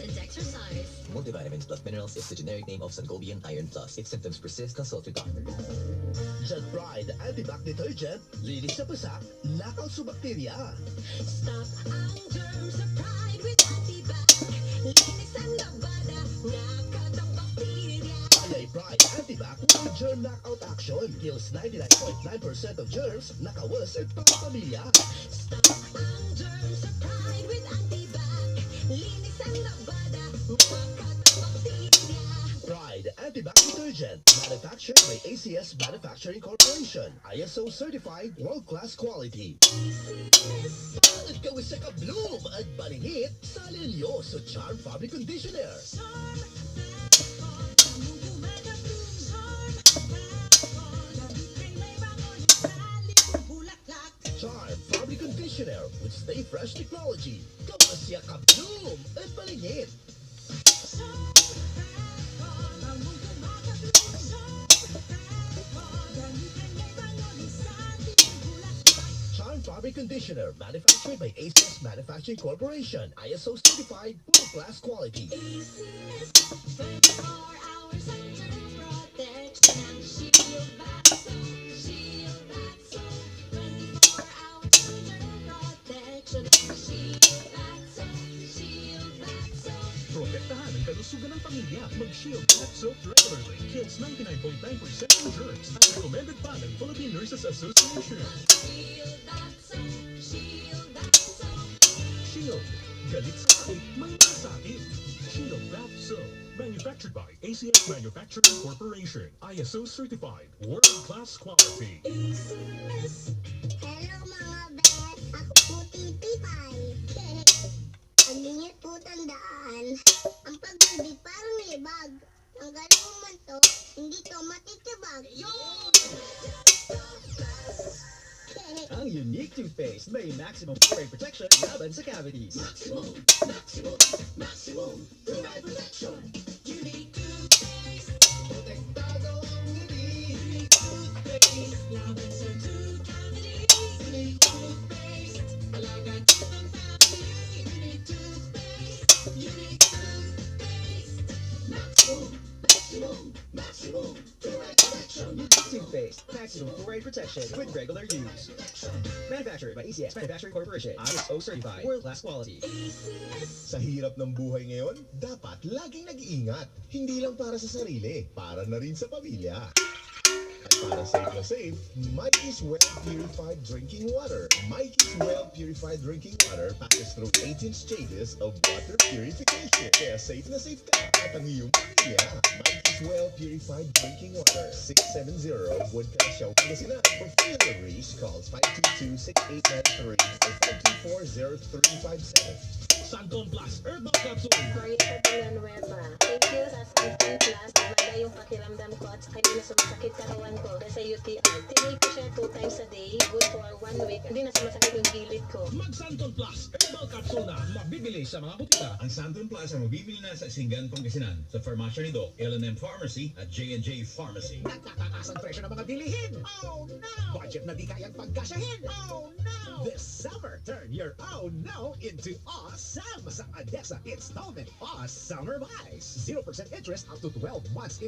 and exercise. Multivitamins plus minerals is the generic name of Sangobian Iron Plus. If symptoms persist, consult your doctor. Jet Pride Antibac Detergent, linis sa pasak, lakaw sa bakterya. Stop ang germs sa Pride with Antibac. Linis ang labada, nakatang bakterya. Alay Pride Antibac with germ knockout action. Kills 99.9% of germs, nakawas at pamilya. Stop ang germs sa Pride with Antibac. Linis ang labada, nakatang bakterya. Pride Antibac Detergent, manufactured by ACS Manufacturing Corporation. ISO certified, world-class quality. At gawin sa ka-bloom at balingit, salin nyo sa Charm Fabric Conditioner. Charm Fabric Conditioner with Stay Fresh technology. Gawin siya ka-bloom at balingit. Charm Fabric Conditioner, manufactured by ACS Manufacturing Corporation. ISO certified, world-class quality. ACS, 24 hours under protection. Shield that soap, shield that soap. 24 hours under protection. Shield that soap, shield that soap. Protektahan ang kalusugan ng pamilya. Mag-Shield That Soap regularly. Kills 99.9% of germs at recommended pa ng Philippine Nurses Association. Shield that soap, shield that soap. Shield. Galit sa sakit, may masakit. Shield That Soap. Manufactured by ACS Manufacturing Corporation. ISO certified. World-class quality. ACS. Hello mga bes, ako po titipay. Ang lingit po tandaan, ang pag-ibig parang libag. Ang galing man to, hindi to matitibag. Ang unique toothpaste may maximum fluoride protection laban sa cavities. Maximum fluoride protection. Unique toothpaste. Protektado ang ngiti. Unique toothpaste. Laban sa tooth cavities. Unique toothpaste. Alaga tooth ang family. Unique toothpaste. Unique toothpaste. Maximum fluoride protection. Unique toothpaste, maximum fluoride protection with regular use. Manufactured by ACS Manufacturing Corporation. ISO certified, world-class quality. Sa hirap ng buhay ngayon, dapat laging nag-iingat. Hindi lang para sa sarili, para na rin sa pamilya. At para safe na safe, Mikey's Well Purified Drinking Water. Mikey's Well Purified Drinking Water passes through 18 stages of water purification. Kaya safe na safe ka at ang iyong pamilya. Mikey's Well Purified Drinking Water. 670 Woodcut Show, Pangasinan. For free deliveries, calls 522-6893 or 524-0357. Santon Plus Herbal Capsule. Marita Villanueva. Thank you sa Santon Plus. Gumanda yung pakiramdam ko at saka hindi na sumasakit katawan ko dahil sa UTI. Tinake ko siya 2 times a day. Good for 1 week. Hindi na sumasakit yung gilid ko. Mag Santon Plus Herbal Capsule na mabibili sa mga butika. Ang Santon Plus ay mabibili na sa Singan, Pangasinan, sa Farmasya ni Doc, L&M Pharmacy at J&J Pharmacy. Nagtataas ang presyo ng mga bilihin. Oh no! Budget na di kayang pagkasyahin. Oh no! This summer, turn your oh no into awesome sa ADESA Installment Awesome Summer Buys. 0% interest up to 12 months.